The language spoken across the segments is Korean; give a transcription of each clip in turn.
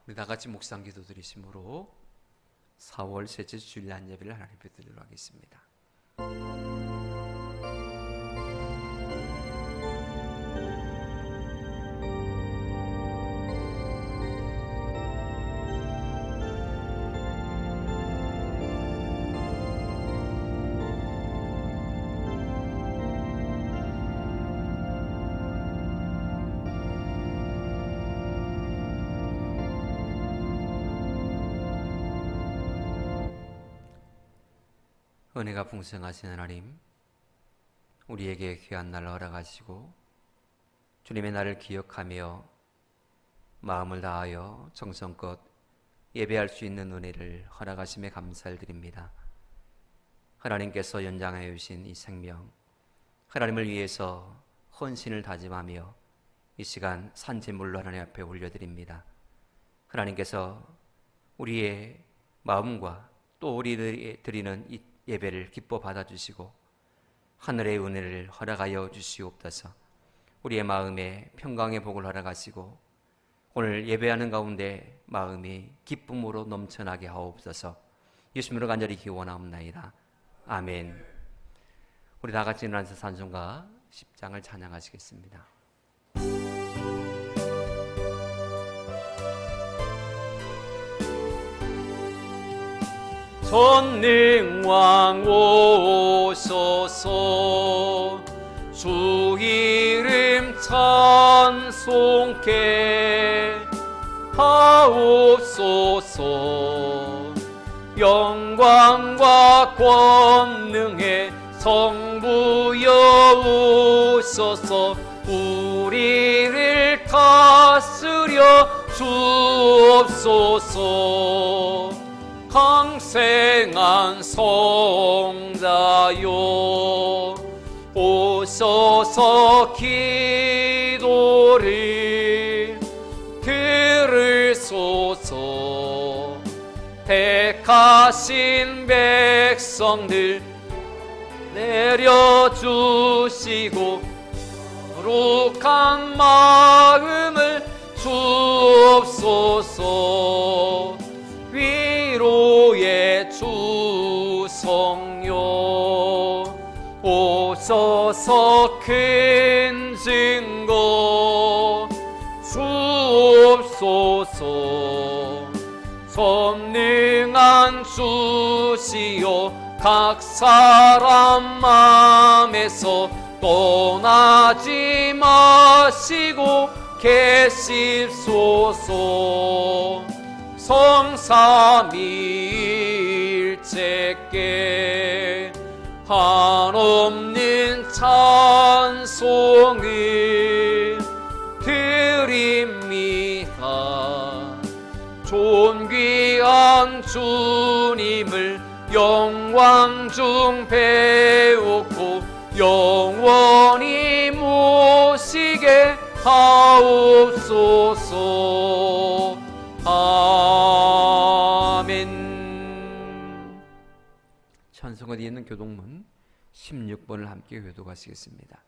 우리 다 같이 묵상 기도 드리심으로 4월 셋째 주일 날 예배를 하나님 앞에 드리도록 하겠습니다. 은혜가 풍성하신 하나님, 우리에게 귀한 날을 허락하시고 주님의 날을 기억하며 마음을 다하여 정성껏 예배할 수 있는 은혜를 허락하심에 감사를 드립니다. 하나님께서 연장하여 주신 이 생명, 하나님을 위해서 헌신을 다짐하며 이 시간 산제물로 하나님 앞에 올려드립니다. 하나님께서 우리의 마음과 또 우리들이 드리는 이 예배를 기뻐 받아주시고 하늘의 은혜를 허락하여 주시옵소서. 우리의 마음에 평강의 복을 허락하시고 오늘 예배하는 가운데 마음이 기쁨으로 넘쳐나게 하옵소서. 예수님으로 간절히 기원하옵나이다. 아멘. 우리 다 같이 일어나서 찬송가 10장을 찬양하시겠습니다. 전능왕 오소서, 주 이름 찬송케 하옵소서. 영광과 권능의 성부여 오소서. 우리를 다스려 주옵소서. 강생한 성자여 오소서. 기도를 들으소서. 택하신 백성들 내려주시고 거룩한 마음을 주옵소서. 위로의 주 성령 오소서. 큰 증거 주옵소서. 전능한 주시여 각 사람 마음에서 떠나지 마시고 계십소서. 성삼위일체께 한없는 찬송을 드립니다. 존귀한 주님을 영광 중 배우고 영원히 모시게 하옵소서. 아멘. 찬송가 뒤에 있는 교동문 16번을 함께 교독하시겠습니다.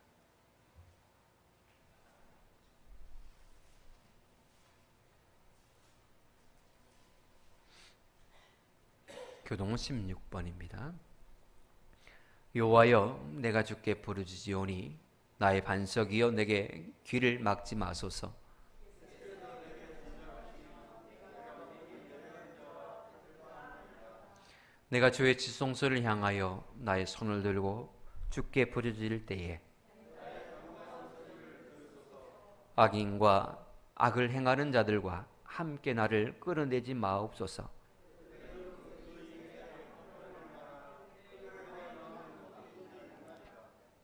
교동문 16번입니다. 여호와여, 내가 주께 부르짖으오니 나의 반석이여 내게 귀를 막지 마소서. 내가 주의 지성소를 향하여 나의 손을 들고 주께 부르짖을 때에 악인과 악을 행하는 자들과 함께 나를 끌어내지 마옵소서.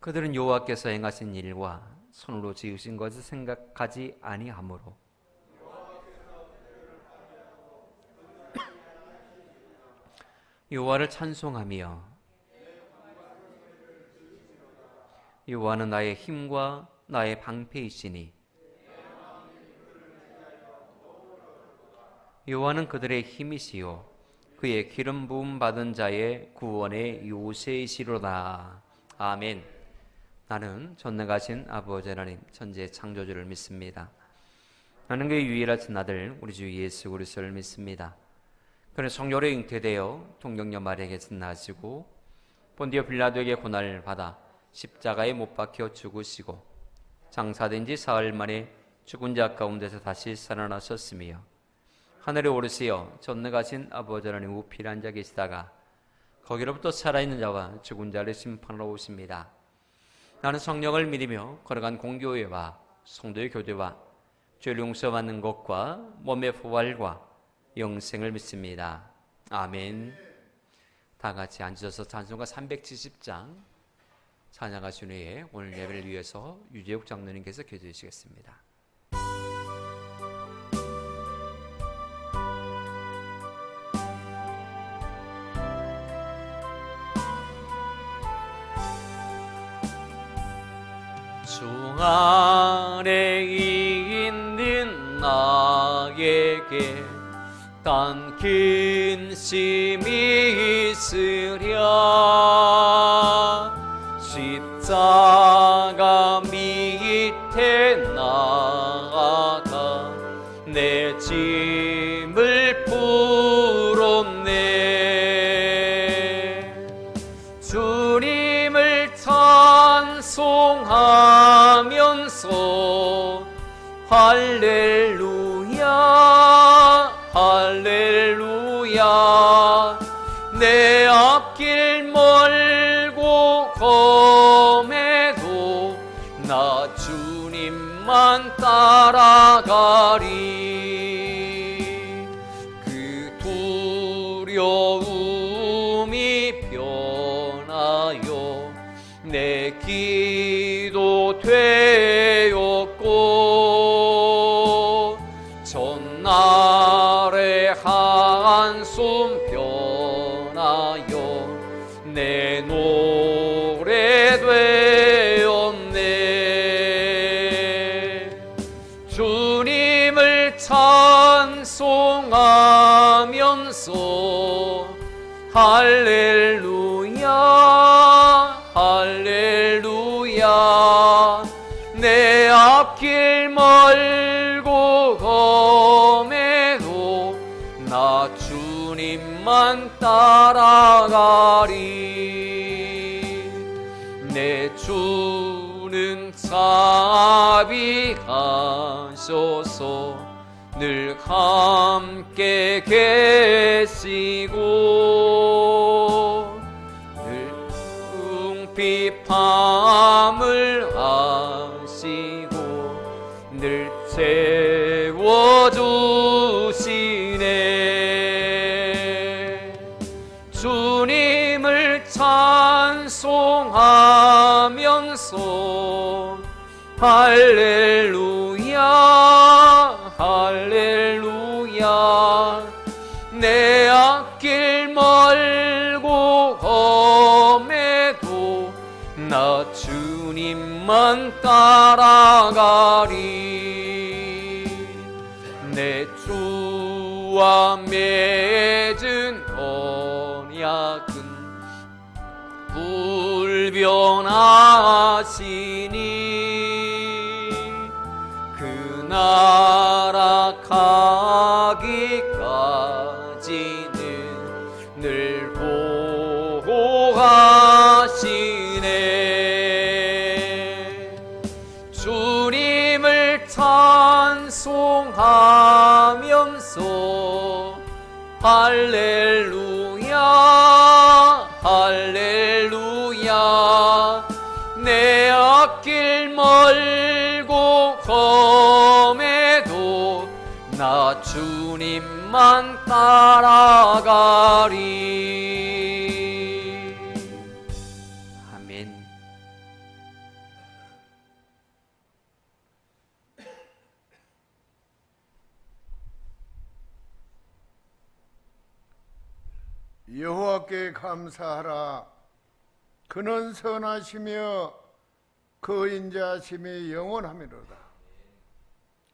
그들은 여호와께서 행하신 일과 손으로 지으신 것을 생각하지 아니하므로 여호와를 찬송하며 여호와는 나의 힘과 나의 방패이시니 여호와는 그들의 힘이시요 그의 기름 부음 받은 자의 구원의 요새이시로다. 아멘. 나는 전능하신 아버지 하나님 천지의 창조주를 믿습니다. 나는 그의 유일하신 아들 우리 주 예수 그리스도를 믿습니다. 그는 성령으로 잉태되어 동정녀 마리아에게서 나시고 본디오 빌라도에게 고난을 받아 십자가에 못 박혀 죽으시고 장사된 지 사흘 만에 죽은 자 가운데서 다시 살아나셨으며 하늘에 오르시어 전능하신 아버지 하나님 우편에 앉아 계시다가 거기로부터 살아있는 자와 죽은 자를 심판하러 오십니다. 나는 성령을 믿으며 거룩한 공교회와 성도의 교제와 죄를 용서받는 것과 몸의 부활과 영생을 믿습니다. 아멘. 다 같이 앉으셔서 찬송가 370장 찬양하신 후에 오늘 예배를 위해서 유재욱 장로님께서 기도해 주시겠습니다. 주 안에 있는 나에게 단 근심이 있으랴 십자가 밑에 나아가 내 짐을 풀었네. 주님을 찬송하면서 할렐루야 할렐루야 내 앞길 멀고 험해도 나 주님만 따라가리. 그 두려움이 변하여 내 기도 되었고 전날의 한숨 변하여 내 노래 되었네. 주님을 찬송하면서 할렐루야 할렐루야 내 앞길 멀고 험해도 나 주님만 따라가리. 내 주는 자비하셔서 늘 함께 계시고 늘 궁핍함을 아시고 늘 채워주시네. 주님을 찬송하면서 할렐루야 할렐루야 내 앞길 멀고 험해도 나 주님만 따라가리. 내 주와 맺은 언약은 불변하시니 그 나라 가기까지는 늘 보호하시네. 주님을 찬송하면서 할렐루야 할렐루야 내 앞길 멀고 험해도 나 주님만 따라가리. 아멘. 여호와께 감사하라. 그는 선하시며 그 인자하심이 영원하미로다.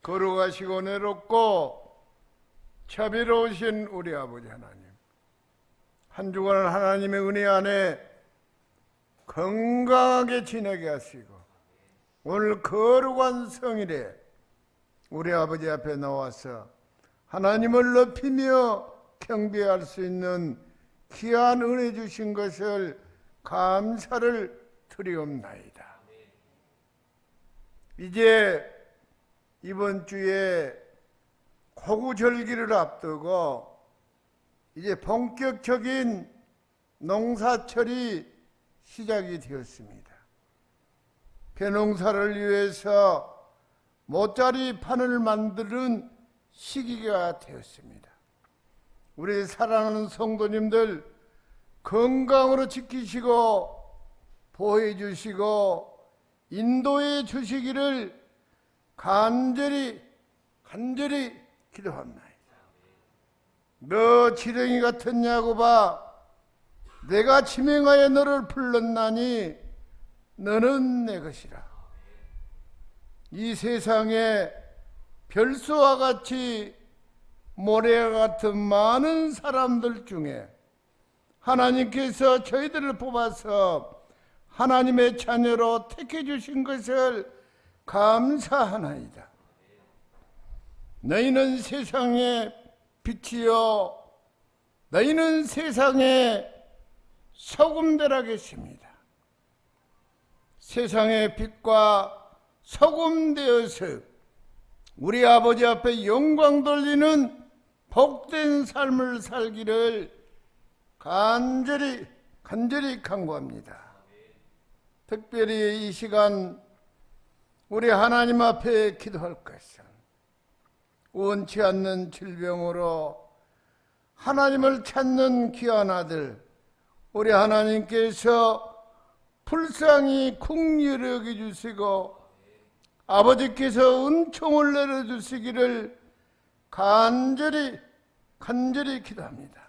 거룩하시고 내롭고 자비로우신 우리 아버지 하나님, 한 주간 하나님의 은혜 안에 건강하게 지내게 하시고 오늘 거룩한 성일에 우리 아버지 앞에 나와서 하나님을 높이며 경배할 수 있는 귀한 은혜 주신 것을 감사를 드리옵나이다. 이제 이번 주에 고구절기를 앞두고 이제 본격적인 농사철이 시작이 되었습니다. 벼농사를 위해서 모짜리 판을 만드는 시기가 되었습니다. 우리 사랑하는 성도님들 건강으로 지키시고 보호해 주시고 인도해 주시기를 간절히 기도합니다. 너 지렁이 같은 야곱아, 내가 지명하여 너를 불렀나니 너는 내 것이라. 이 세상에 별수와 같이 모래와 같은 많은 사람들 중에 하나님께서 저희들을 뽑아서 하나님의 자녀로 택해 주신 것을 감사하나이다. 너희는 세상의 빛이요 너희는 세상의 소금되라 계십니다. 세상의 빛과 소금 되어서 우리 아버지 앞에 영광 돌리는 복된 삶을 살기를 간절히 간구합니다. 특별히 이 시간 우리 하나님 앞에 기도할 것은 원치 않는 질병으로 하나님을 찾는 귀한 아들 우리 하나님께서 불쌍히 긍휼히 여겨주시고 아버지께서 은총을 내려주시기를 간절히 기도합니다.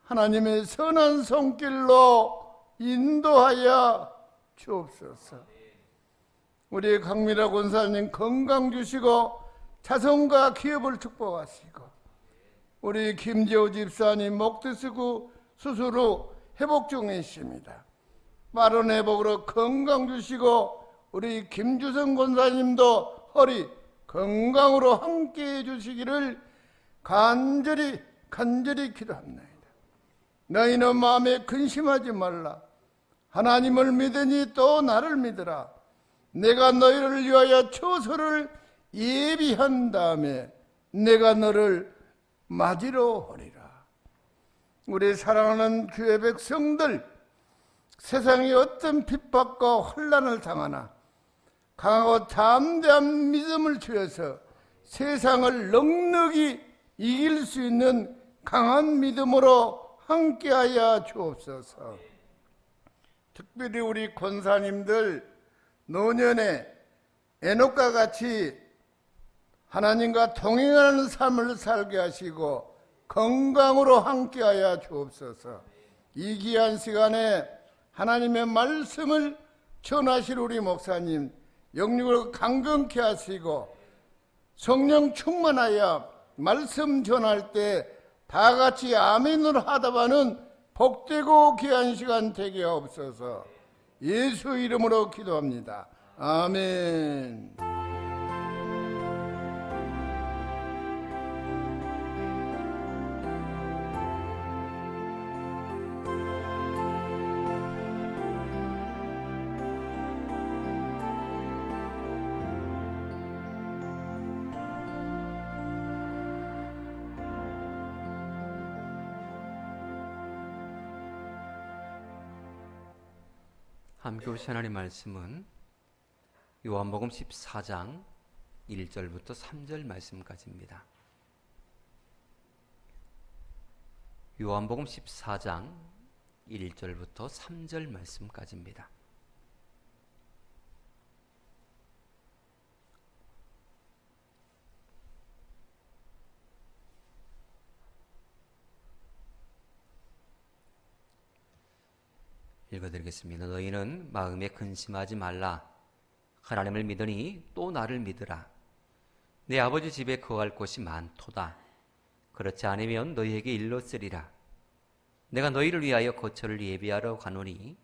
하나님의 선한 손길로 인도하여 주옵소서. 우리 강미라 권사님 건강 주시고 자손과 기업을 축복하시고 우리 김재호 집사님 목드스구 수술 후 회복 중이십니다. 빠른 회복으로 건강 주시고 우리 김주성 권사님도 허리 건강으로 함께해 주시기를 간절히 기도합니다. 너희는 마음에 근심하지 말라. 하나님을 믿으니 또 나를 믿으라. 내가 너희를 위하여 처소를 예비한 다음에 내가 너를 맞이러 오리라. 우리 사랑하는 교회 백성들, 세상에 어떤 핍박과 혼란을 당하나 강하고 담대한 믿음을 주어서 세상을 넉넉히 이길 수 있는 강한 믿음으로 함께하여 주옵소서. 특별히 우리 권사님들 노년에 에녹과 같이 하나님과 동행하는 삶을 살게 하시고 건강으로 함께하여 주옵소서. 이 귀한 시간에 하나님의 말씀을 전하실 우리 목사님 영육을 강건케 하시고 성령 충만하여 말씀 전할 때 다 같이 아멘으로 하다바는 복되고 귀한 시간 되게 없어서 예수 이름으로 기도합니다. 아멘. 함께 오신 하나님 말씀은 요한복음 14장 1절부터 3절 말씀까지입니다. 요한복음 14장 1절부터 3절 말씀까지입니다. 읽어드리겠습니다. 너희는 마음에 근심하지 말라. 하나님을 믿으니 또 나를 믿으라. 내 아버지 집에 거할 곳이 많도다. 그렇지 않으면 너희에게 일렀으리라. 내가 너희를 위하여 거처를 예비하러 가노니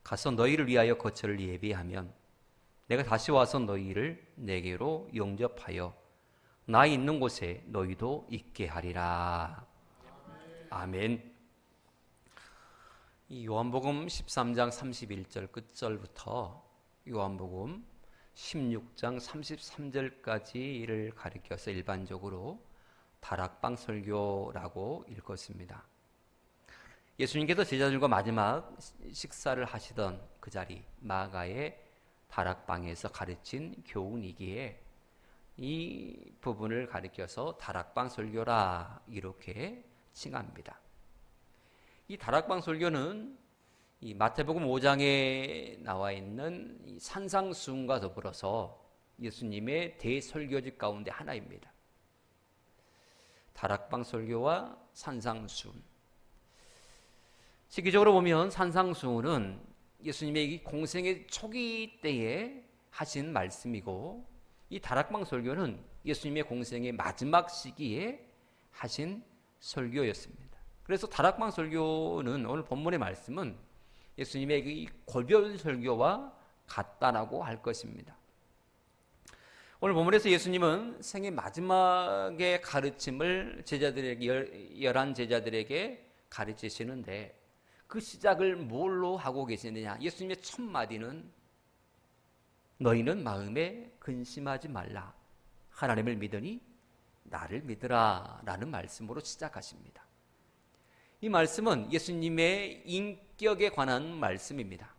가서 너희를 위하여 거처를 예비하면 내가 다시 와서 너희를 내게로 영접하여 나 있는 곳에 너희도 있게 하리라. 아멘. 이 요한복음 13장 31절 끝절부터 요한복음 16장 33절까지를 가리켜서 일반적으로 다락방 설교라고 읽었습니다. 예수님께서 제자들과 마지막 식사를 하시던 그 자리 마가의 다락방에서 가르친 교훈이기에 이 부분을 가리켜서 다락방 설교라 이렇게 칭합니다. 이 다락방 설교는 이 마태복음 5장에 나와 있는 이 산상수훈과 더불어서 예수님의 대설교집 가운데 하나입니다. 다락방 설교와 산상수훈. 시기적으로 보면 산상수훈은 예수님의 이 공생의 초기 때에 하신 말씀이고, 이 다락방 설교는 예수님의 공생의 마지막 시기에 하신 설교였습니다. 그래서 다락방 설교는 오늘 본문의 말씀은 예수님의 이 고별 설교와 같다라고 할 것입니다. 오늘 본문에서 예수님은 생애 마지막의 가르침을 제자들에게, 열한 제자들에게 가르치시는데, 그 시작을 뭘로 하고 계시느냐? 예수님의 첫 마디는 너희는 마음에 근심하지 말라. 하나님을 믿으니 나를 믿으라 라는 말씀으로 시작하십니다. 이 말씀은 예수님의 인격에 관한 말씀입니다.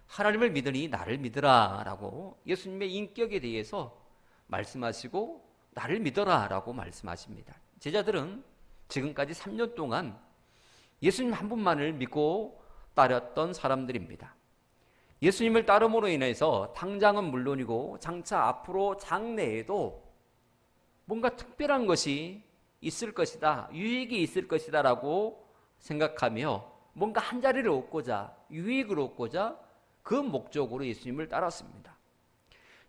하나님을 믿으니 나를 믿으라 라고 예수님의 인격에 대해서 말씀하시고 나를 믿어라 라고 말씀하십니다. 제자들은 지금까지 3년 동안 예수님 한 분만을 믿고 따랐던 사람들입니다. 예수님을 따름으로 인해서 당장은 물론이고 장차 앞으로 장래에도 뭔가 특별한 것이 있을 것이다, 유익이 있을 것이다 라고 생각하며 뭔가 한 자리를 얻고자, 유익을 얻고자 그 목적으로 예수님을 따랐습니다.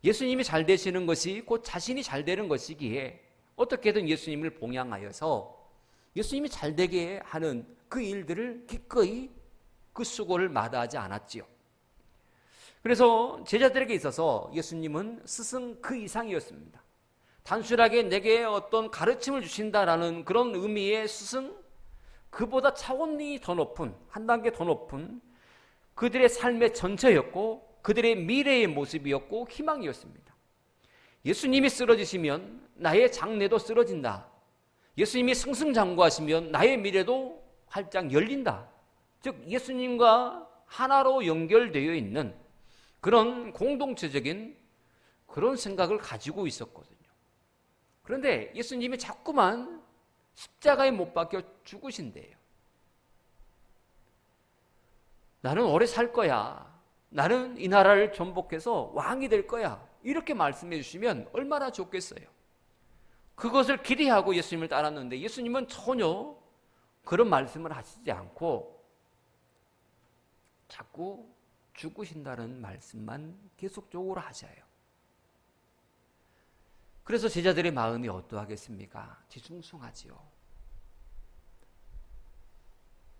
예수님이 잘 되시는 것이 곧 자신이 잘 되는 것이기에 어떻게든 예수님을 봉양하여서 예수님이 잘 되게 하는 그 일들을 기꺼이 그 수고를 마다하지 않았지요. 그래서 제자들에게 있어서 예수님은 스승 그 이상이었습니다. 단순하게 내게 어떤 가르침을 주신다라는 그런 의미의 스승, 그보다 차원이 더 높은, 한 단계 더 높은 그들의 삶의 전체였고 그들의 미래의 모습이었고 희망이었습니다. 예수님이 쓰러지시면 나의 장래도 쓰러진다. 예수님이 승승장구하시면 나의 미래도 활짝 열린다. 즉 예수님과 하나로 연결되어 있는 그런 공동체적인 그런 생각을 가지고 있었거든요. 그런데 예수님이 자꾸만 십자가에 못 박혀 죽으신대요. 나는 오래 살 거야. 나는 이 나라를 전복해서 왕이 될 거야. 이렇게 말씀해 주시면 얼마나 좋겠어요. 그것을 기대하고 예수님을 따랐는데 예수님은 전혀 그런 말씀을 하시지 않고 자꾸 죽으신다는 말씀만 계속적으로 하셔요. 그래서 제자들의 마음이 어떠하겠습니까? 뒤숭숭하지요.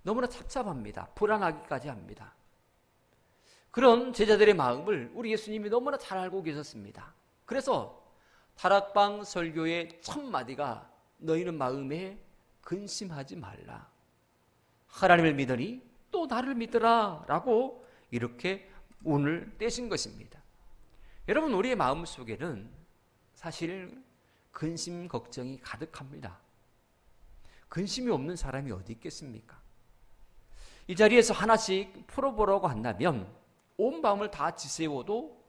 너무나 착잡합니다. 불안하기까지 합니다. 그런 제자들의 마음을 우리 예수님이 너무나 잘 알고 계셨습니다. 그래서 다락방 설교의 첫 마디가 너희는 마음에 근심하지 말라. 하나님을 믿으니 또 나를 믿으라 라고 이렇게 운을 떼신 것입니다. 여러분, 우리의 마음 속에는 사실 근심, 걱정이 가득합니다. 근심이 없는 사람이 어디 있겠습니까? 이 자리에서 하나씩 풀어보라고 한다면 온 마음을 다 지새워도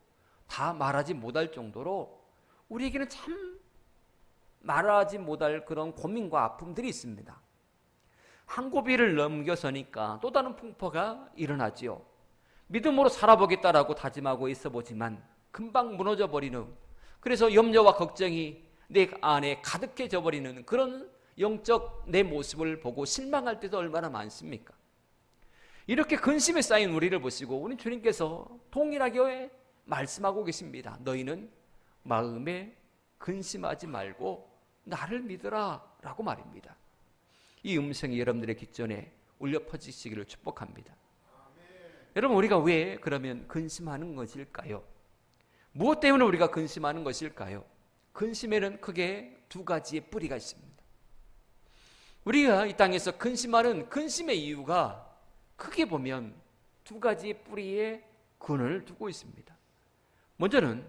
다 말하지 못할 정도로 우리에게는 참 말하지 못할 그런 고민과 아픔들이 있습니다. 한 고비를 넘겨서니까 또 다른 풍파가 일어나지요. 믿음으로 살아보겠다라고 다짐하고 있어보지만 금방 무너져버리는, 그래서 염려와 걱정이 내 안에 가득해져 버리는 그런 영적 내 모습을 보고 실망할 때도 얼마나 많습니까? 이렇게 근심에 쌓인 우리를 보시고 우리 주님께서 동일하게 말씀하고 계십니다. 너희는 마음에 근심하지 말고 나를 믿으라 라고 말입니다. 이 음성이 여러분들의 귓전에 울려 퍼지시기를 축복합니다. 여러분, 우리가 왜 그러면 근심하는 것일까요? 무엇 때문에 우리가 근심하는 것일까요? 근심에는 크게 두 가지의 뿌리가 있습니다. 우리가 이 땅에서 근심하는 근심의 이유가 크게 보면 두 가지의 뿌리에 근원을 두고 있습니다. 먼저는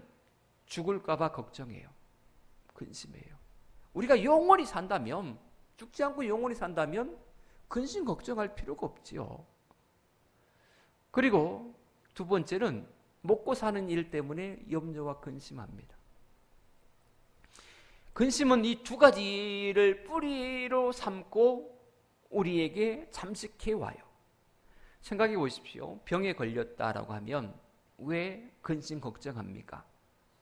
죽을까 봐 걱정해요. 근심해요. 우리가 영원히 산다면, 죽지 않고 영원히 산다면 근심 걱정할 필요가 없지요. 그리고 두 번째는 먹고 사는 일 때문에 염려와 근심합니다. 근심은 이 두 가지를 뿌리로 삼고 우리에게 잠식해 와요. 생각해 보십시오. 병에 걸렸다라고 하면 왜 근심 걱정합니까?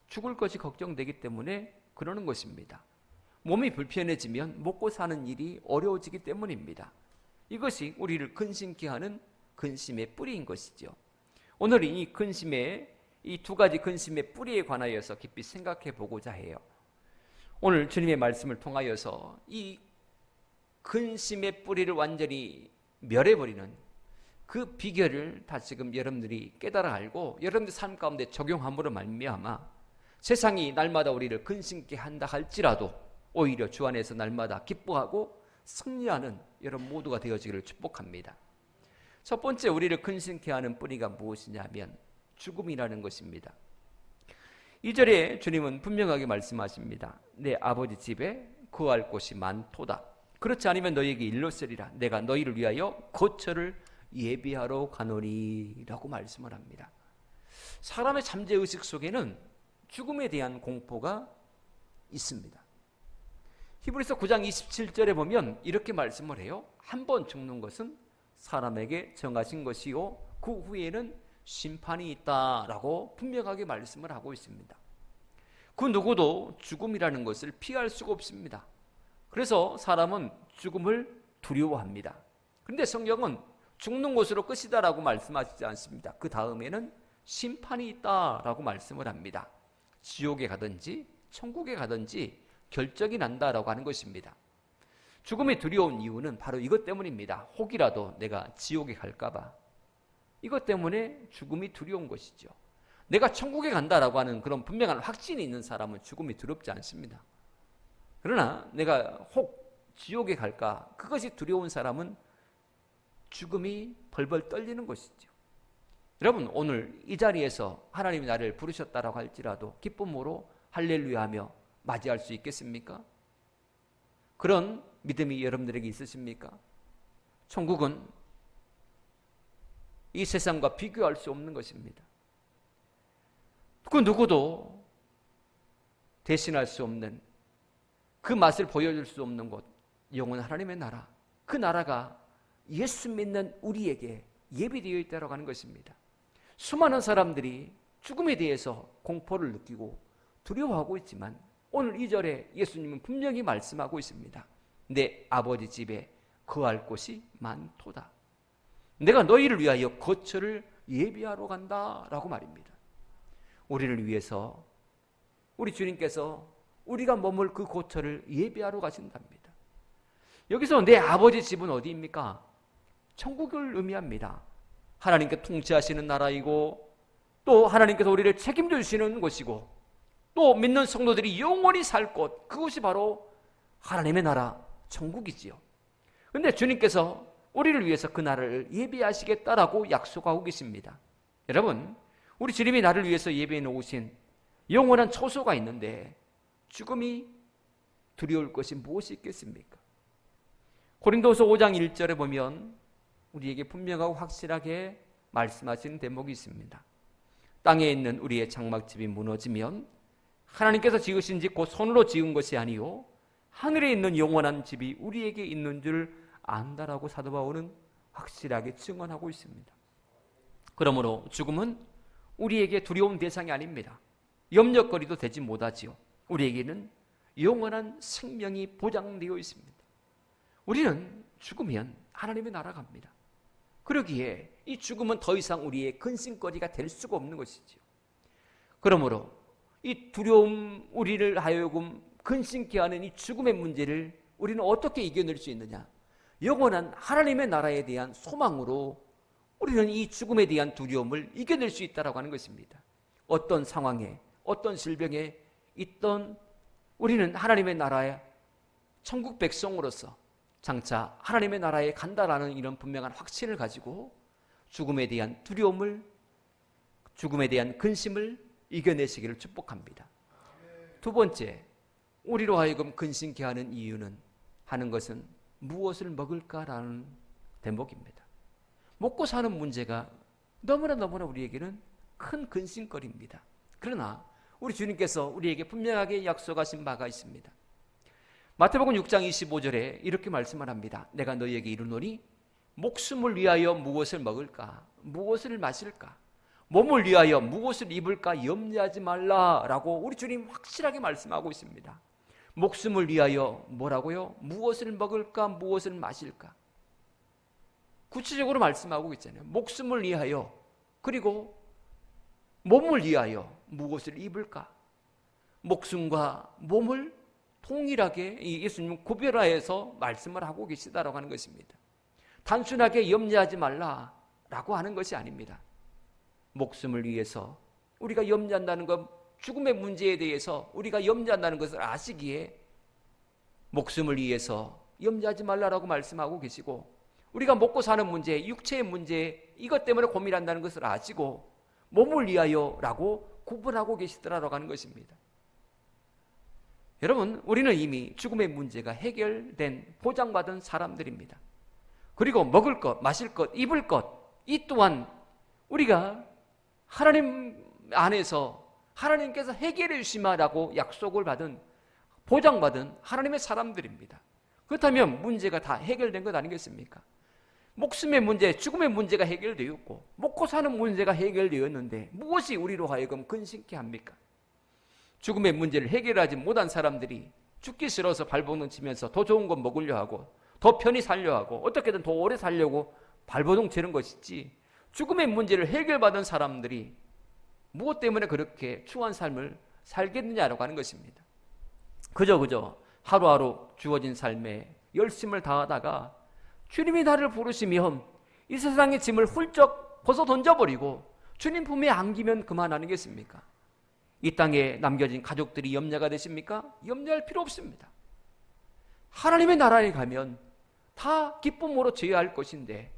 죽을 것이 걱정되기 때문에 그러는 것입니다. 몸이 불편해지면 먹고 사는 일이 어려워지기 때문입니다. 이것이 우리를 근심케 하는 근심의 뿌리인 것이죠. 오늘은 이 근심의 이 두 가지 근심의 뿌리에 관하여서 깊이 생각해 보고자 해요. 오늘 주님의 말씀을 통하여서 이 근심의 뿌리를 완전히 멸해버리는 그 비결을 다시금 여러분들이 깨달아 알고 여러분들 삶 가운데 적용함으로 말미암아 세상이 날마다 우리를 근심케 한다 할지라도 오히려 주 안에서 날마다 기뻐하고 승리하는 여러분 모두가 되어지기를 축복합니다. 첫 번째 우리를 근심케 하는 뿌리가 무엇이냐면 죽음이라는 것입니다. 2절에 주님은 분명하게 말씀하십니다. 내 아버지 집에 거할 곳이 많도다. 그렇지 않으면 너희에게 일렀으리라. 내가 너희를 위하여 거처를 예비하러 가노니 라고 말씀을 합니다. 사람의 잠재의식 속에는 죽음에 대한 공포가 있습니다. 히브리서 9장 27절에 보면 이렇게 말씀을 해요. 한 번 죽는 것은 사람에게 정하신 것이요 그 후에는 심판이 있다라고 분명하게 말씀을 하고 있습니다. 그 누구도 죽음이라는 것을 피할 수가 없습니다. 그래서 사람은 죽음을 두려워합니다. 그런데 성경은 죽는 것으로 끝이다라고 말씀하시지 않습니다. 그 다음에는 심판이 있다라고 말씀을 합니다. 지옥에 가든지 천국에 가든지 결정이 난다라고 하는 것입니다. 죽음이 두려운 이유는 바로 이것 때문입니다. 혹이라도 내가 지옥에 갈까 봐. 이것 때문에 죽음이 두려운 것이죠. 내가 천국에 간다라고 하는 그런 분명한 확신이 있는 사람은 죽음이 두렵지 않습니다. 그러나 내가 혹 지옥에 갈까 그것이 두려운 사람은 죽음이 벌벌 떨리는 것이죠. 여러분 오늘 이 자리에서 하나님이 나를 부르셨다라고 할지라도 기쁨으로 할렐루야 하며 맞이할 수 있겠습니까? 그런 믿음이 여러분들에게 있으십니까? 천국은 이 세상과 비교할 수 없는 것입니다. 그 누구도 대신할 수 없는 그 맛을 보여줄 수 없는 곳, 영원한 하나님의 나라. 그 나라가 예수 믿는 우리에게 예비되어 있다고 하는 것입니다. 수많은 사람들이 죽음에 대해서 공포를 느끼고 두려워하고 있지만 오늘 2절에 예수님은 분명히 말씀하고 있습니다. 내 아버지 집에 거할 곳이 많도다. 내가 너희를 위하여 거처를 예비하러 간다라고 말입니다. 우리를 위해서 우리 주님께서 우리가 머물 그 거처를 예비하러 가신답니다. 여기서 내 아버지 집은 어디입니까? 천국을 의미합니다. 하나님께 통치하시는 나라이고 또 하나님께서 우리를 책임져 주시는 곳이고 또 믿는 성도들이 영원히 살 곳, 그것이 바로 하나님의 나라 천국이지요. 그런데 주님께서 우리를 위해서 그 나라를 예비하시겠다라고 약속하고 계십니다. 여러분 우리 주님이 나를 위해서 예비해 놓으신 영원한 처소가 있는데 죽음이 두려울 것이 무엇이 있겠습니까? 고린도서 5장 1절에 보면 우리에게 분명하고 확실하게 말씀하시는 대목이 있습니다. 땅에 있는 우리의 장막집이 무너지면 하나님께서 지으신 집 곧 손으로 지은 것이 아니요 하늘에 있는 영원한 집이 우리에게 있는 줄 안다라고 사도 바울은 확실하게 증언하고 있습니다. 그러므로 죽음은 우리에게 두려운 대상이 아닙니다. 염려거리도 되지 못하지요. 우리에게는 영원한 생명이 보장되어 있습니다. 우리는 죽으면 하나님의 나라 갑니다. 그러기에 이 죽음은 더 이상 우리의 근심거리가 될 수가 없는 것이지요. 그러므로 이 두려움 우리를 하여금 근심케 하는 이 죽음의 문제를 우리는 어떻게 이겨낼 수 있느냐? 영원한 하나님의 나라에 대한 소망으로 우리는 이 죽음에 대한 두려움을 이겨낼 수 있다고 하는 것입니다. 어떤 상황에 어떤 질병에 있던 우리는 하나님의 나라의 천국 백성으로서 장차 하나님의 나라에 간다라는 이런 분명한 확신을 가지고 죽음에 대한 두려움을, 죽음에 대한 근심을 이겨내시기를 축복합니다. 두 번째, 우리로 하여금 근심케 하는 이유는 하는 것은 무엇을 먹을까라는 대목입니다. 먹고 사는 문제가 너무나 우리에게는 큰 근심거리입니다. 그러나 우리 주님께서 우리에게 분명하게 약속하신 바가 있습니다. 마태복음 6장 25절에 이렇게 말씀을 합니다. 내가 너희에게 이르노니 목숨을 위하여 무엇을 먹을까, 무엇을 마실까, 몸을 위하여 무엇을 입을까 염려하지 말라라고 우리 주님 확실하게 말씀하고 있습니다. 목숨을 위하여 뭐라고요? 무엇을 먹을까, 무엇을 마실까. 구체적으로 말씀하고 있잖아요. 목숨을 위하여, 그리고 몸을 위하여 무엇을 입을까. 목숨과 몸을 동일하게 예수님은 구별하여서 말씀을 하고 계시다라고 하는 것입니다. 단순하게 염려하지 말라라고 하는 것이 아닙니다. 목숨을 위해서 우리가 염려한다는 것, 죽음의 문제에 대해서 우리가 염려한다는 것을 아시기에 목숨을 위해서 염려하지 말라라고 말씀하고 계시고, 우리가 먹고 사는 문제, 육체의 문제, 이것 때문에 고민한다는 것을 아시고 몸을 위하여라고 구분하고 계시더라라고 하는 것입니다. 여러분, 우리는 이미 죽음의 문제가 해결된, 보장받은 사람들입니다. 그리고 먹을 것, 마실 것, 입을 것, 이 또한 우리가 하나님 안에서 하나님께서 해결해 주시마라고 약속을 받은, 보장받은 하나님의 사람들입니다. 그렇다면 문제가 다 해결된 것 아니겠습니까? 목숨의 문제, 죽음의 문제가 해결되었고 먹고 사는 문제가 해결되었는데 무엇이 우리로 하여금 근심케 합니까? 죽음의 문제를 해결하지 못한 사람들이 죽기 싫어서 발버둥 치면서 더 좋은 것 먹으려 하고 더 편히 살려 하고 어떻게든 더 오래 살려고 발버둥 치는 것이지, 죽음의 문제를 해결받은 사람들이 무엇 때문에 그렇게 추한 삶을 살겠느냐라고 하는 것입니다. 그저 하루하루 주어진 삶에 열심을 다하다가 주님이 나를 부르시면 이 세상의 짐을 훌쩍 벗어 던져버리고 주님 품에 안기면 그만 아니겠습니까? 이 땅에 남겨진 가족들이 염려가 되십니까? 염려할 필요 없습니다. 하나님의 나라에 가면 다 기쁨으로 제어할 것인데,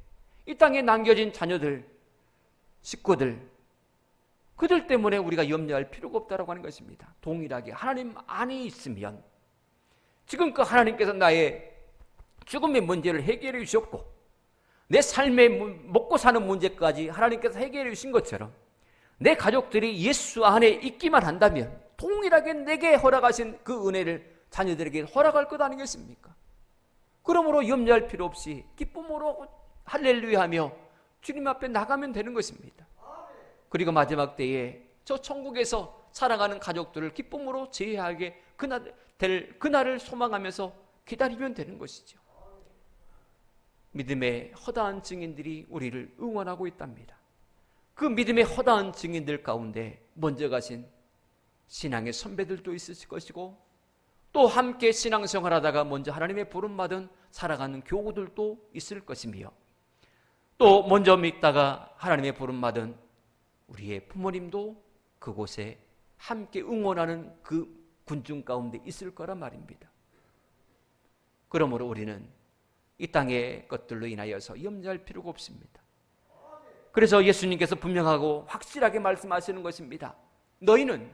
이 땅에 남겨진 자녀들, 식구들, 그들 때문에 우리가 염려할 필요가 없다고 하는 것입니다. 동일하게 하나님 안에 있으면 지금껏 하나님께서 나의 죽음의 문제를 해결해 주셨고 내 삶의 먹고 사는 문제까지 하나님께서 해결해 주신 것처럼 내 가족들이 예수 안에 있기만 한다면 동일하게 내게 허락하신 그 은혜를 자녀들에게 허락할 것 아니겠습니까? 그러므로 염려할 필요 없이 기쁨으로 할렐루야 하며 주님 앞에 나가면 되는 것입니다. 그리고 마지막 때에 저 천국에서 살아가는 가족들을 기쁨으로 제하게 그날을 소망하면서 기다리면 되는 것이죠. 믿음의 허다한 증인들이 우리를 응원하고 있답니다. 그 믿음의 허다한 증인들 가운데 먼저 가신 신앙의 선배들도 있을 것이고, 또 함께 신앙생활하다가 먼저 하나님의 부름받은 살아가는 교우들도 있을 것이며, 또 먼저 믿다가 하나님의 부름받은 우리의 부모님도 그곳에 함께 응원하는 그 군중 가운데 있을 거란 말입니다. 그러므로 우리는 이 땅의 것들로 인하여서 염려할 필요가 없습니다. 그래서 예수님께서 분명하고 확실하게 말씀하시는 것입니다. 너희는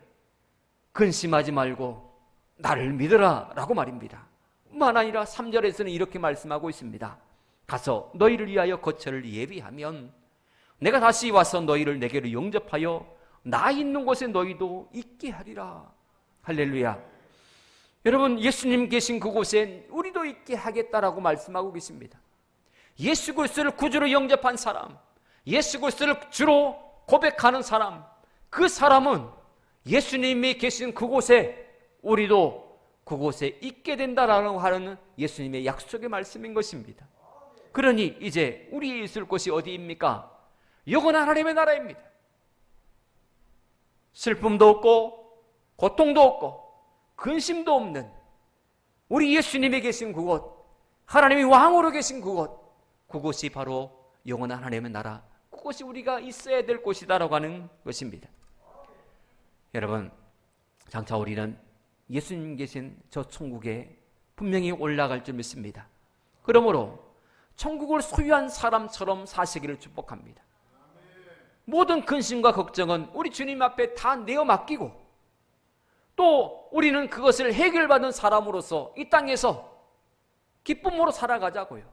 근심하지 말고 나를 믿으라 라고 말입니다. 뿐만 아니라 3절에서는 이렇게 말씀하고 있습니다. 가서 너희를 위하여 거처를 예비하면 내가 다시 와서 너희를 내게로 영접하여 나 있는 곳에 너희도 있게 하리라. 할렐루야. 여러분, 예수님 계신 그곳에 우리도 있게 하겠다라고 말씀하고 계십니다. 예수 그리스도를 구주로 영접한 사람, 예수 그리스도를 주로 고백하는 사람, 그 사람은 예수님이 계신 그곳에 우리도 그곳에 있게 된다라고 하는 예수님의 약속의 말씀인 것입니다. 그러니 이제 우리 있을 곳이 어디입니까? 영원한 하나님의 나라입니다. 슬픔도 없고 고통도 없고 근심도 없는 우리 예수님이 계신 그곳, 하나님이 왕으로 계신 그곳, 그곳이 바로 영원한 하나님의 나라, 그것이 우리가 있어야 될 곳이다라고 하는 것입니다. 여러분, 장차 우리는 예수님 계신 저 천국에 분명히 올라갈 줄 믿습니다. 그러므로 천국을 소유한 사람처럼 사시기를 축복합니다. 모든 근심과 걱정은 우리 주님 앞에 다 내어 맡기고, 또 우리는 그것을 해결받은 사람으로서 이 땅에서 기쁨으로 살아가자고요.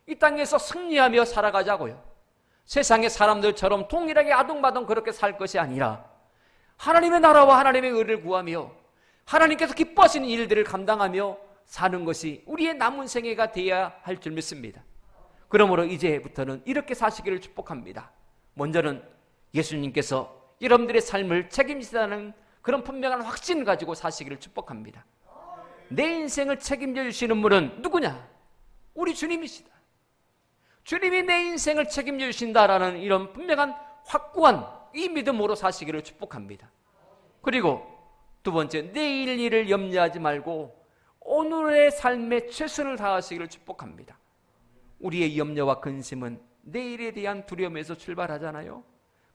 이 땅에서 승리하며 살아가자고요. 세상의 사람들처럼 동일하게 아둥바둥 그렇게 살 것이 아니라 하나님의 나라와 하나님의 의를 구하며 하나님께서 기뻐하시는 일들을 감당하며 사는 것이 우리의 남은 생애가 되어야 할 줄 믿습니다. 그러므로 이제부터는 이렇게 사시기를 축복합니다. 먼저는 예수님께서 여러분들의 삶을 책임지다는 그런 분명한 확신을 가지고 사시기를 축복합니다. 내 인생을 책임져 주시는 분은 누구냐? 우리 주님이시다. 주님이 내 인생을 책임져 주신다라는 이런 분명한 확고한 이 믿음으로 사시기를 축복합니다. 그리고 두 번째, 내일 일을 염려하지 말고 오늘의 삶에 최선을 다하시기를 축복합니다. 우리의 염려와 근심은 내일에 대한 두려움에서 출발하잖아요.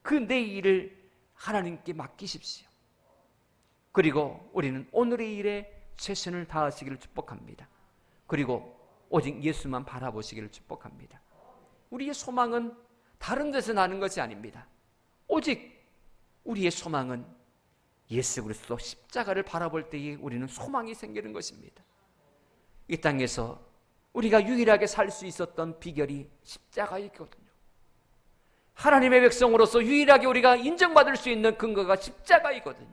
그 내일을 하나님께 맡기십시오. 그리고 우리는 오늘의 일에 최선을 다하시기를 축복합니다. 그리고 오직 예수만 바라보시기를 축복합니다. 우리의 소망은 다른 데서 나는 것이 아닙니다. 오직 우리의 소망은 예수 그리스도 십자가를 바라볼 때에 우리는 소망이 생기는 것입니다. 이 땅에서 우리가 유일하게 살 수 있었던 비결이 십자가이거든요. 하나님의 백성으로서 유일하게 우리가 인정받을 수 있는 근거가 십자가이거든요.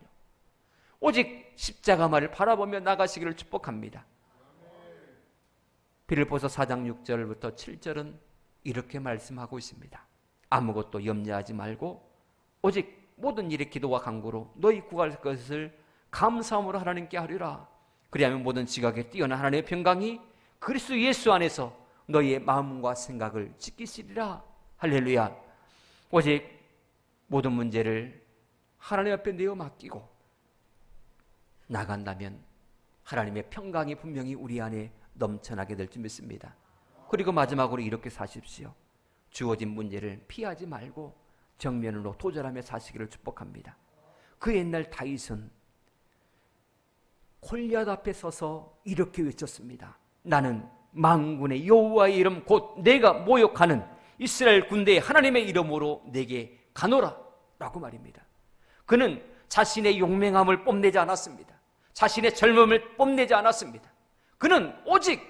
오직 십자가만을 바라보며 나가시기를 축복합니다. 빌립보서 4장 6절부터 7절은 이렇게 말씀하고 있습니다. 아무것도 염려하지 말고 오직 모든 일에 기도와 간구로 너희 구할 것을 감사함으로 하나님께 하리라. 그리하면 모든 지각에 뛰어난 하나님의 평강이 그리스도 예수 안에서 너희의 마음과 생각을 지키시리라. 할렐루야. 오직 모든 문제를 하나님 앞에 내어 맡기고 나간다면 하나님의 평강이 분명히 우리 안에 넘쳐나게 될 줄 믿습니다. 그리고 마지막으로 이렇게 사십시오. 주어진 문제를 피하지 말고 정면으로 도전하며 사시기를 축복합니다. 그 옛날 다윗은 골리앗 앞에 서서 이렇게 외쳤습니다. 나는 만군의 여호와의 이름 곧 내가 모욕하는 이스라엘 군대의 하나님의 이름으로 내게 가노라 라고 말입니다. 그는 자신의 용맹함을 뽐내지 않았습니다. 자신의 젊음을 뽐내지 않았습니다. 그는 오직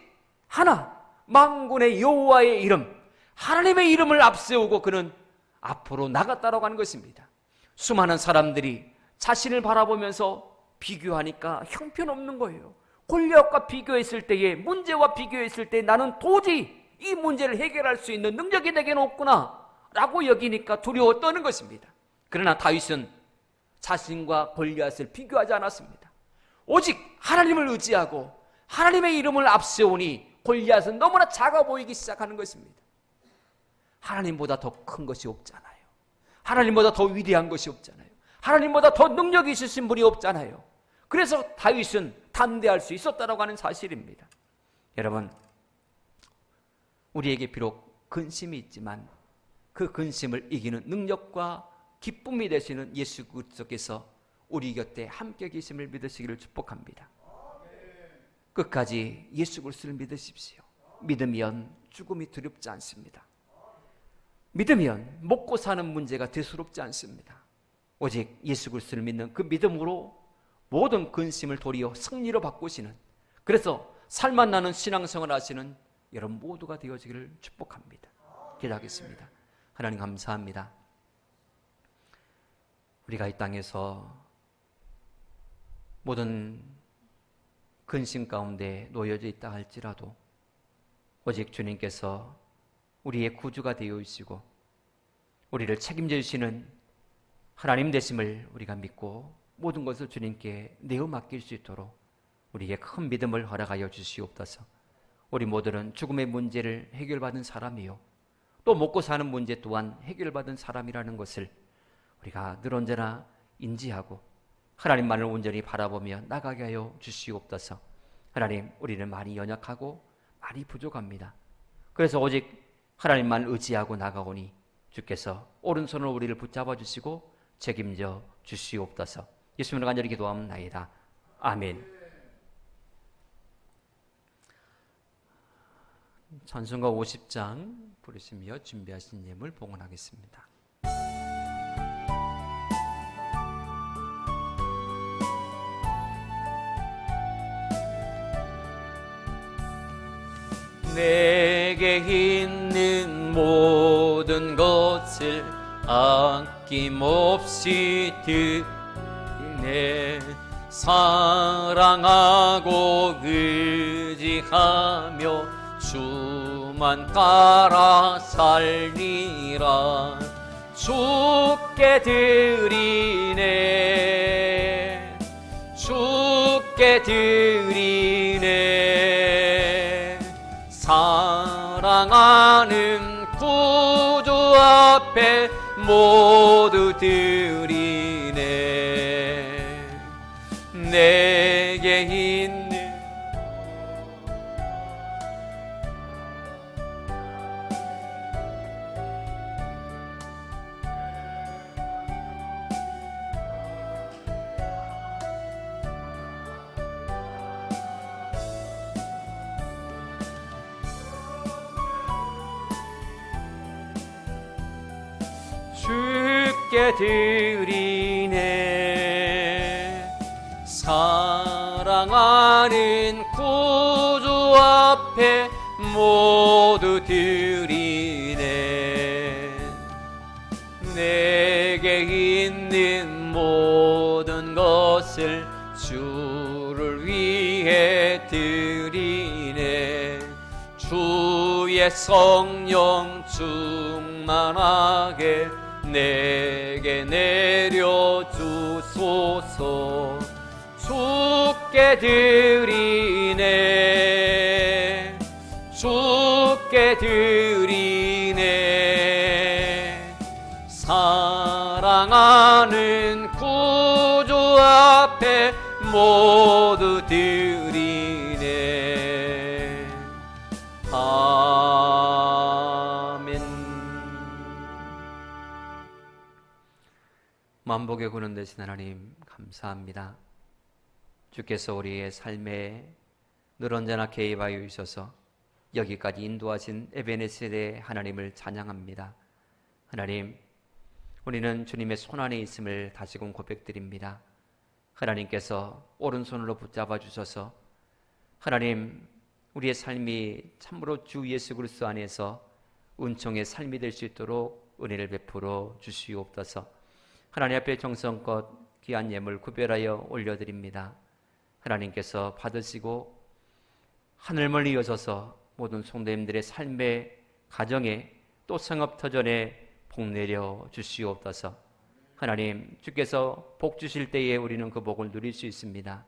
하나, 만군의 여호와의 이름, 하나님의 이름을 앞세우고 그는 앞으로 나갔다라고 하는 것입니다. 수많은 사람들이 자신을 바라보면서 비교하니까 형편없는 거예요. 골리앗과 비교했을 때에, 문제와 비교했을 때 나는 도저히 이 문제를 해결할 수 있는 능력이 내게는 없구나 라고 여기니까 두려워 떠는 것입니다. 그러나 다윗은 자신과 골리앗을 비교하지 않았습니다. 오직 하나님을 의지하고 하나님의 이름을 앞세우니 골리앗은 너무나 작아 보이기 시작하는 것입니다. 하나님보다 더 큰 것이 없잖아요. 하나님보다 더 위대한 것이 없잖아요. 하나님보다 더 능력이 있으신 분이 없잖아요. 그래서 다윗은 담대할 수 있었다라고 하는 사실입니다. 여러분, 우리에게 비록 근심이 있지만 그 근심을 이기는 능력과 기쁨이 되시는 예수 그리스도께서 우리 곁에 함께 계심을 믿으시기를 축복합니다. 끝까지 예수 그리스도를 믿으십시오. 믿으면 죽음이 두렵지 않습니다. 믿으면 먹고 사는 문제가 대수롭지 않습니다. 오직 예수 그리스도를 믿는 그 믿음으로 모든 근심을 도리어 승리로 바꾸시는, 그래서 살만 나는 신앙생활을 하시는 여러분 모두가 되어지기를 축복합니다. 기도하겠습니다. 하나님 감사합니다. 우리가 이 땅에서 모든 근심 가운데 놓여져 있다 할지라도 오직 주님께서 우리의 구주가 되어 있시고 우리를 책임져 주시는 하나님 되심을 우리가 믿고 모든 것을 주님께 내어 맡길 수 있도록 우리에게 큰 믿음을 허락하여 주시옵소서. 우리 모두는 죽음의 문제를 해결받은 사람이요, 또 먹고 사는 문제 또한 해결받은 사람이라는 것을 우리가 늘 언제나 인지하고 하나님만을 온전히 바라보며 나가게 하여 주시옵소서. 하나님, 우리는 많이 연약하고 많이 부족합니다. 그래서 오직 하나님만 의지하고 나가오니 주께서 오른손으로 우리를 붙잡아 주시고 책임져 주시옵소서. 예수님을 간절히 기도하옵나이다. 아멘. 찬송가 50장 부르시며 준비하신 예물 봉헌하겠습니다. 내게 있는 모든 것을 아낌없이 드리네. 사랑하고 의지하며 주만 따라 살리라. 주께 드리네. 주께 드리네. 사랑하는 구주 앞에 모두 드리네. 내게 있는 주께 드리네. 사랑하는 구주 앞에 모두 드리네. 내게 있는 모든 것을 주를 위해 드리네. 주의 성령 충만하게 내게 내려주소서. 주께 드리네. 주께 드리네. 사랑하는 구주 앞에 모두 드리네. 아멘. 만복의 근원 되신 하나님 감사합니다. 주께서 우리의 삶에 늘 언제나 개입하여 있어서 여기까지 인도하신 에베네셀의 하나님을 찬양합니다. 하나님, 우리는 주님의 손안에 있음을 다시금 고백드립니다. 하나님께서 오른손으로 붙잡아 주셔서 하나님, 우리의 삶이 참으로 주 예수 그리스도 안에서 은총의 삶이 될 수 있도록 은혜를 베풀어 주시옵소서. 하나님 앞에 정성껏 귀한 예물 구별하여 올려드립니다. 하나님께서 받으시고 하늘 멀리 이어져서 모든 성도님들의 삶의 가정에 또 성업터전에 복 내려 주시옵소서. 하나님, 주께서 복 주실 때에 우리는 그 복을 누릴 수 있습니다.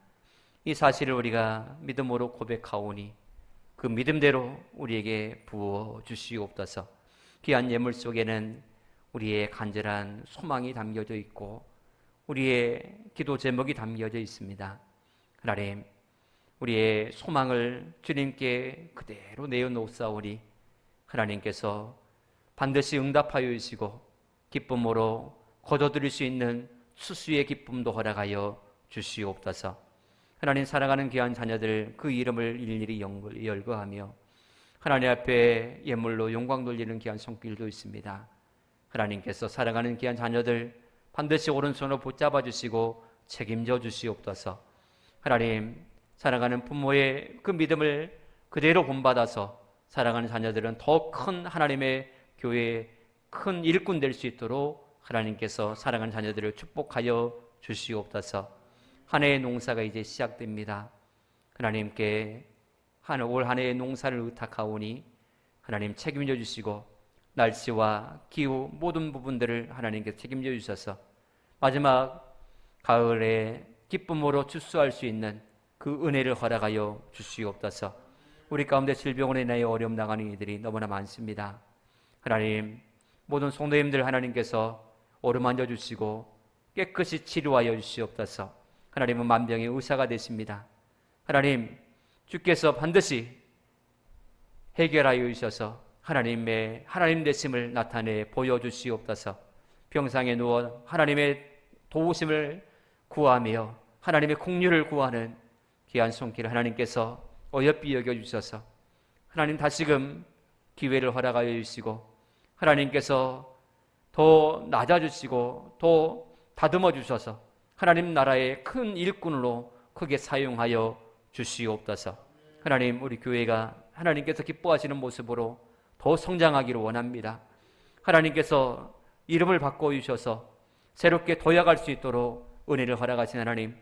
이 사실을 우리가 믿음으로 고백하오니 그 믿음대로 우리에게 부어 주시옵소서. 귀한 예물 속에는 우리의 간절한 소망이 담겨져 있고 우리의 기도 제목이 담겨져 있습니다. 하나님, 우리의 소망을 주님께 그대로 내어놓사오니 하나님께서 반드시 응답하여 주시고 기쁨으로 거둬들일 수 있는 수수의 기쁨도 허락하여 주시옵소서. 하나님, 사랑하는 귀한 자녀들 그 이름을 일일이 열거하며 하나님 앞에 예물로 영광 돌리는 귀한 손길도 있습니다. 하나님께서 사랑하는 귀한 자녀들 반드시 오른손으로 붙잡아 주시고 책임져 주시옵소서. 하나님, 사랑하는 부모의 그 믿음을 그대로 본받아서 사랑하는 자녀들은 더 큰 하나님의 교회의 큰 일꾼 될 수 있도록 하나님께서 사랑하는 자녀들을 축복하여 주시옵소서. 한 해의 농사가 이제 시작됩니다. 하나님께 올 한 해의 농사를 의탁하오니 하나님 책임져 주시고 날씨와 기후 모든 부분들을 하나님께 책임져 주셔서 마지막 가을에 기쁨으로 추수할 수 있는 그 은혜를 허락하여 주시옵소서. 우리 가운데 질병으로 인하여 어려움 당하는 이들이 너무나 많습니다. 하나님, 모든 성도님들 하나님께서 어루만져 주시고 깨끗이 치료하여 주시옵소서. 하나님은 만병의 의사가 되십니다. 하나님, 주께서 반드시 해결하여 주셔서 하나님의 하나님 되심을 나타내 보여주시옵소서. 병상에 누워 하나님의 도우심을 구하며 하나님의 공유를 구하는 귀한 손길을 하나님께서 어여삐 여겨주셔서 하나님 다시금 기회를 허락하여 주시고 하나님께서 더 낮아주시고 더 다듬어 주셔서 하나님 나라의 큰 일꾼으로 크게 사용하여 주시옵소서. 하나님, 우리 교회가 하나님께서 기뻐하시는 모습으로 더 성장하기를 원합니다. 하나님께서 이름을 바꿔주셔서 새롭게 도약할 수 있도록 은혜를 허락하신 하나님,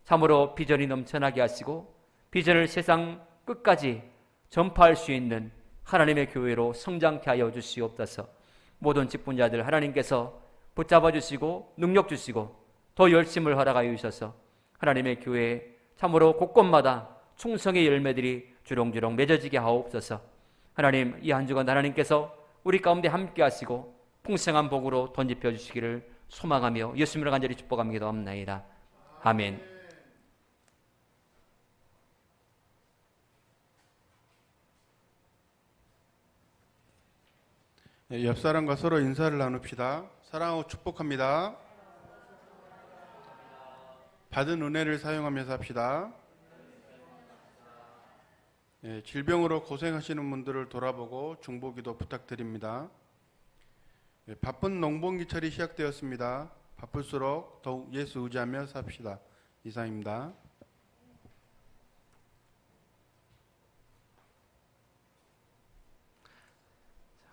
참으로 비전이 넘쳐나게 하시고 비전을 세상 끝까지 전파할 수 있는 하나님의 교회로 성장케 하여 주시옵소서. 모든 직분자들 하나님께서 붙잡아 주시고 능력 주시고 더 열심을 허락하여 주셔서 하나님의 교회에 참으로 곳곳마다 충성의 열매들이 주렁주렁 맺어지게 하옵소서. 하나님, 이 한 주간 하나님께서 우리 가운데 함께 하시고 풍성한 복으로 던집혀 주시기를 소망하며 예수님을 간절히 축복하며 기도합나이다. 아멘. 옆 사람과 서로 인사를 나눕시다. 사랑하고 축복합니다. 받은 은혜를 사용하면서 합시다. 질병으로 고생하시는 분들을 돌아보고 중보기도 부탁드립니다. 바쁜 농번기철이 시작되었습니다. 바쁠수록 더욱 예수 의지하며 삽시다. 이상입니다.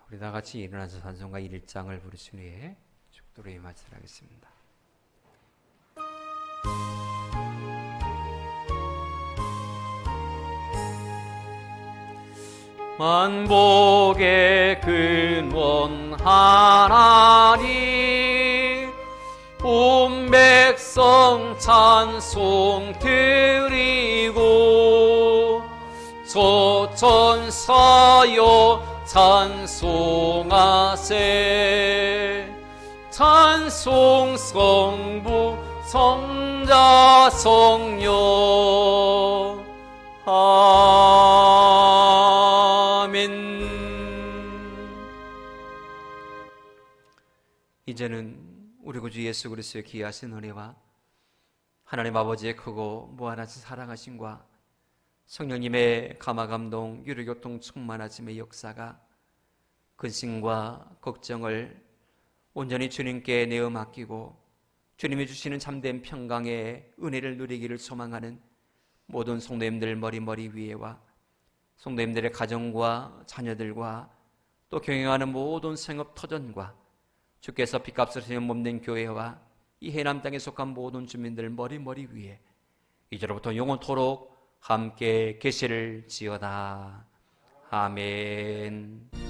우리 다 같이 일어나서 찬송가 1장을 부르신 후에 축도로 임하도록 하겠습니다. 만복의 근원 하나님, 온 백성 찬송 드리고 저천사여 찬송하세. 찬송 성부 성자 성령. 아멘. 이제는 우리 구주 예수 그리스도의 귀하신 은혜와 하나님 아버지의 크고 무한하신 사랑하심과 성령님의 감화감동 유료교통 충만하심의 역사가 근심과 걱정을 온전히 주님께 내어 맡기고 주님이 주시는 참된 평강의 은혜를 누리기를 소망하는 모든 성도님들 머리 위에와 성도님들의 가정과 자녀들과 또 경영하는 모든 생업 터전과 주께서 빚값을 지는 몸된 교회와 이 해남 땅에 속한 모든 주민들 머리 위에 이제로부터 영원토록 함께 계시를 지어다. 아멘.